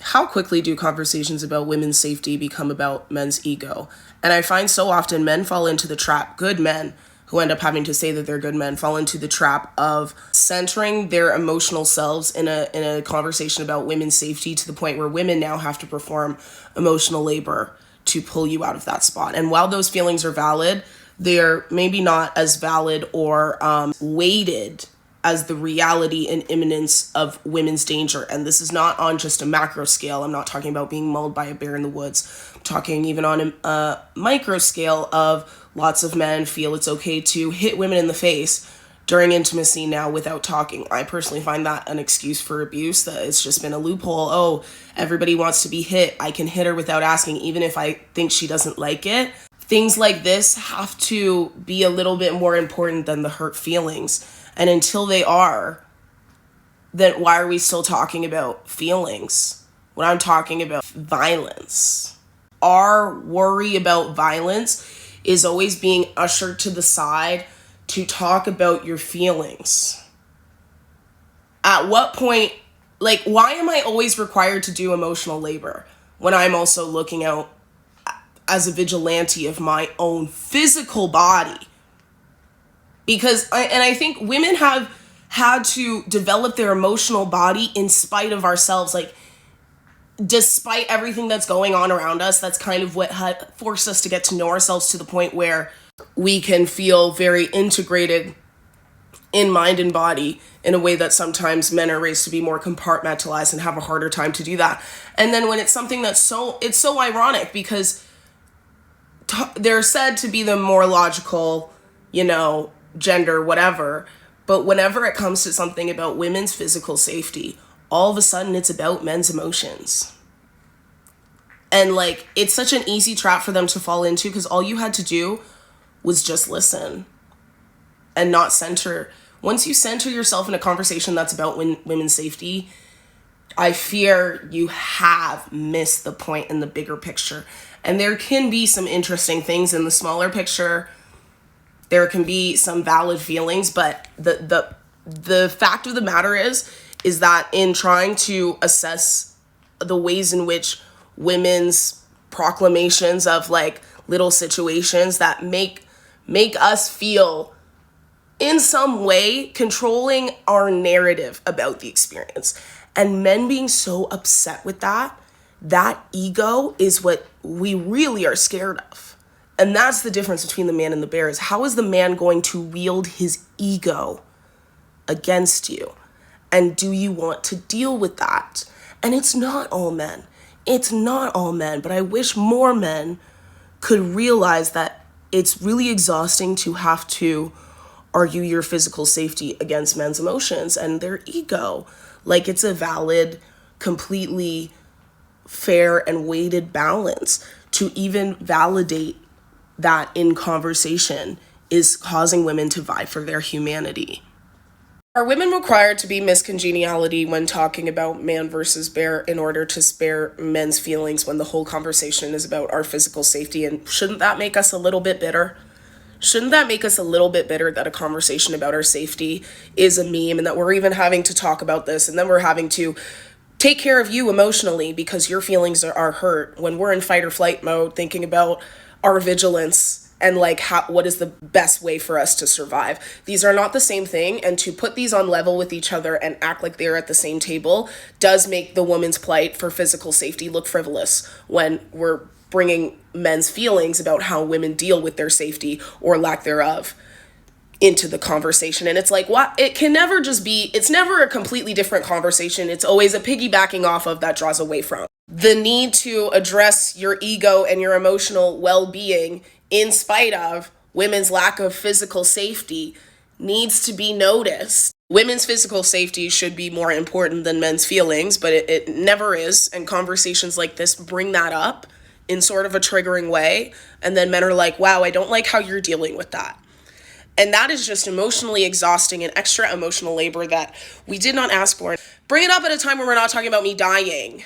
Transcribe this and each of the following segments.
how quickly do conversations about women's safety become about men's ego? And I find so often men fall into the trap, good men who end up having to say that they're good men, fall into the trap of centering their emotional selves in a conversation about women's safety to the point where women now have to perform emotional labor to pull you out of that spot. And while those feelings are valid, they're maybe not as valid or weighted as the reality and imminence of women's danger. And this is not on just a macro scale. I'm not talking about being mauled by a bear in the woods. I'm talking even on a micro scale of lots of men feel it's okay to hit women in the face during intimacy now without talking. I personally find that an excuse for abuse, that it's just been a loophole. Oh, everybody wants to be hit. I can hit her without asking, even if I think she doesn't like it. Things like this have to be a little bit more important than the hurt feelings. And until they are, then why are we still talking about feelings when I'm talking about violence? Our worry about violence is always being ushered to the side to talk about your feelings. At what point, like, why am I always required to do emotional labor when I'm also looking out as a vigilante of my own physical body? Because I think women have had to develop their emotional body in spite of ourselves. Like, despite everything that's going on around us, that's kind of what had forced us to get to know ourselves to the point where we can feel very integrated in mind and body in a way that sometimes men are raised to be more compartmentalized and have a harder time to do that. And then when it's something that's it's so ironic because they're said to be the more logical, gender, whatever. But whenever it comes to something about women's physical safety, all of a sudden it's about men's emotions. And it's such an easy trap for them to fall into because all you had to do was just listen and not center. Once you center yourself in a conversation that's about women's safety, I fear you have missed the point in the bigger picture. And there can be some interesting things in the smaller picture. There can be some valid feelings, but the fact of the matter is that in trying to assess the ways in which women's proclamations of little situations that make us feel in some way controlling our narrative about the experience, and men being so upset with that ego is what we really are scared of. And that's the difference between the man and the bear, is how is the man going to wield his ego against you? And do you want to deal with that? And it's not all men. It's not all men, but I wish more men could realize that it's really exhausting to have to argue your physical safety against men's emotions and their ego. It's a valid, completely fair and weighted balance. To even validate that in conversation is causing women to vie for their humanity. Are women required to be Miss Congeniality when talking about man versus bear in order to spare men's feelings when the whole conversation is about our physical safety? And shouldn't that make us a little bit bitter? Shouldn't that make us a little bit bitter that a conversation about our safety is a meme and that we're even having to talk about this and then we're having to take care of you emotionally because your feelings are hurt when we're in fight or flight mode thinking about our vigilance and what is the best way for us to survive? These are not the same thing, and to put these on level with each other and act like they're at the same table does make the woman's plight for physical safety look frivolous when we're bringing men's feelings about how women deal with their safety or lack thereof into the conversation. And it's what? It can never just be, it's never a completely different conversation. It's always a piggybacking off of that draws away from. The need to address your ego and your emotional well-being in spite of women's lack of physical safety needs to be noticed. Women's physical safety should be more important than men's feelings, but it never is. And conversations like this bring that up in sort of a triggering way. And then men are like, wow, I don't like how you're dealing with that. And that is just emotionally exhausting and extra emotional labor that we did not ask for. Bring it up at a time where we're not talking about me dying.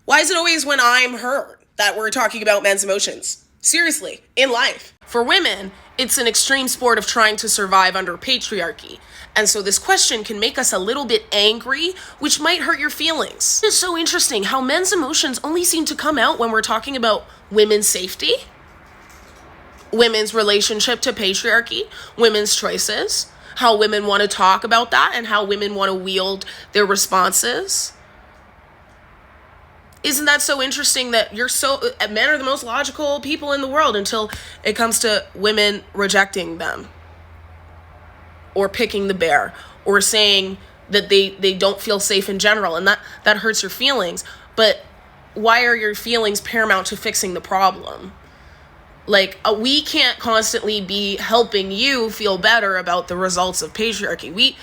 Why is it always when I'm hurt that we're talking about men's emotions? Seriously, in life. For women, it's an extreme sport of trying to survive under patriarchy. And so this question can make us a little bit angry, which might hurt your feelings. It's so interesting how men's emotions only seem to come out when we're talking about women's safety, women's relationship to patriarchy, women's choices, how women want to talk about that, and how women want to wield their responses. Isn't that so interesting that men are the most logical people in the world until it comes to women rejecting them or picking the bear or saying that they don't feel safe in general, and that hurts your feelings. But why are your feelings paramount to fixing the problem? Like, we can't constantly be helping you feel better about the results of patriarchy.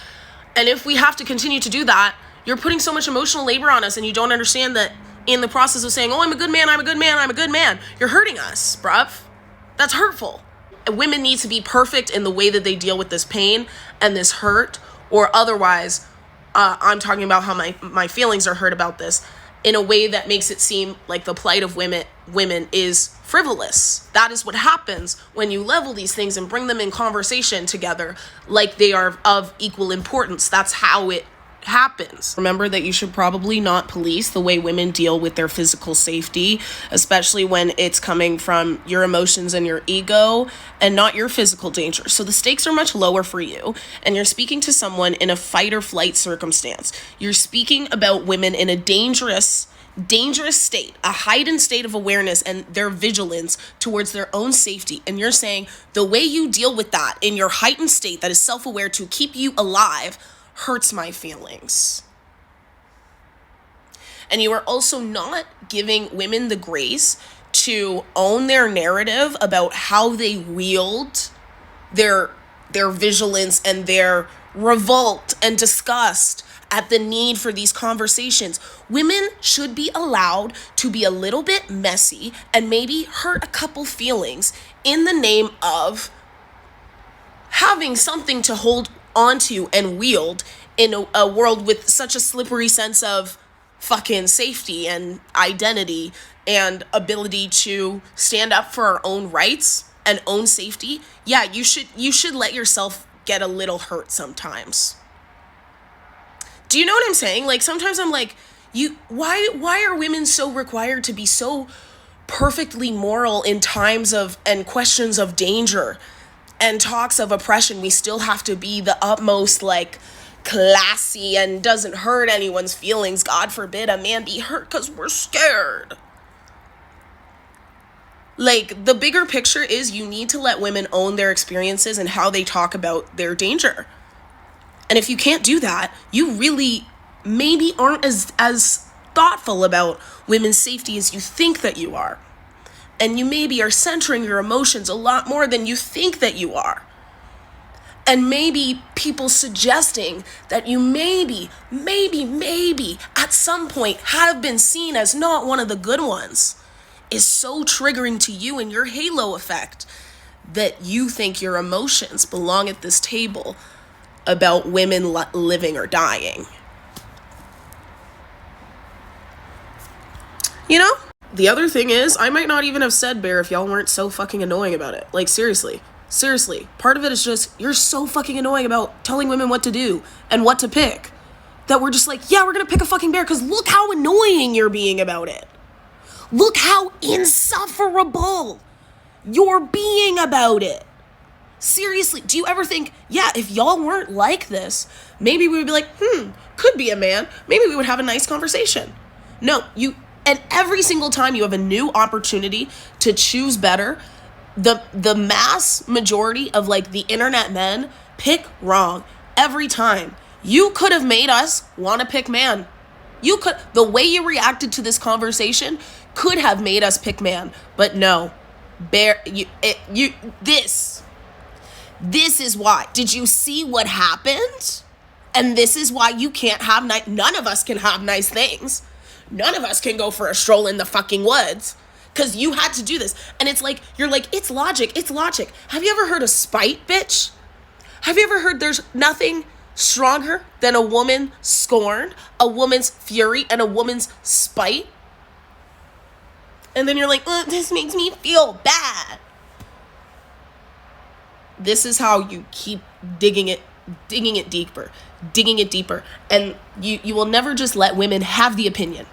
And if we have to continue to do that, you're putting so much emotional labor on us, and you don't understand that in the process of saying, oh, I'm a good man, I'm a good man, I'm a good man, you're hurting us, bruv. That's hurtful. Women need to be perfect in the way that they deal with this pain and this hurt, or otherwise, I'm talking about how my feelings are hurt about this, in a way that makes it seem like the plight of women is frivolous. That is what happens when you level these things and bring them in conversation together like they are of equal importance. That's how it happens. Remember that you should probably not police the way women deal with their physical safety, especially when it's coming from your emotions and your ego and not your physical danger. So the stakes are much lower for you, and you're speaking to someone in a fight or flight circumstance. You're speaking about women in a dangerous state, a heightened state of awareness and their vigilance towards their own safety. And you're saying the way you deal with that in your heightened state that is self-aware to keep you alive hurts my feelings. And you are also not giving women the grace to own their narrative about how they wield their vigilance and their revolt and disgust at the need for these conversations. Women should be allowed to be a little bit messy and maybe hurt a couple feelings in the name of having something to hold onto and wield in a world with such a slippery sense of fucking safety and identity and ability to stand up for our own rights and own safety. Yeah, you should let yourself get a little hurt sometimes. Do you know what I'm saying? Like, sometimes I'm like, why are women so required to be so perfectly moral in times of and questions of danger and talks of oppression? We still have to be the utmost, like, classy and doesn't hurt anyone's feelings. God forbid a man be hurt because we're scared. Like, the bigger picture is you need to let women own their experiences and how they talk about their danger. And if you can't do that, you really maybe aren't as thoughtful about women's safety as you think that you are. And you maybe are centering your emotions a lot more than you think that you are. And maybe people suggesting that you maybe at some point have been seen as not one of the good ones is so triggering to you and your halo effect that you think your emotions belong at this table about women living or dying. You know? The other thing is, I might not even have said bear if y'all weren't so fucking annoying about it. Like, seriously, part of it is just, you're so fucking annoying about telling women what to do and what to pick that we're just like, yeah, we're gonna pick a fucking bear because look how annoying you're being about it. Look how insufferable you're being about it. Seriously, do you ever think, yeah, if y'all weren't like this, maybe we would be like, could be a man. Maybe we would have a nice conversation. No, and every single time you have a new opportunity to choose better, the mass majority of, like, the internet men pick wrong every time. You could have made us want to pick man. The way you reacted to this conversation could have made us pick man, but no. This is why. Did you see what happened? And this is why you can't have none of us can have nice things. None of us can go for a stroll in the fucking woods because you had to do this. And it's like, you're like, it's logic. Have you ever heard of spite, bitch? Have you ever heard there's nothing stronger than a woman scorned, a woman's fury, and a woman's spite? And then you're like, this makes me feel bad. This is how you keep digging it deeper. And you will never just let women have the opinion.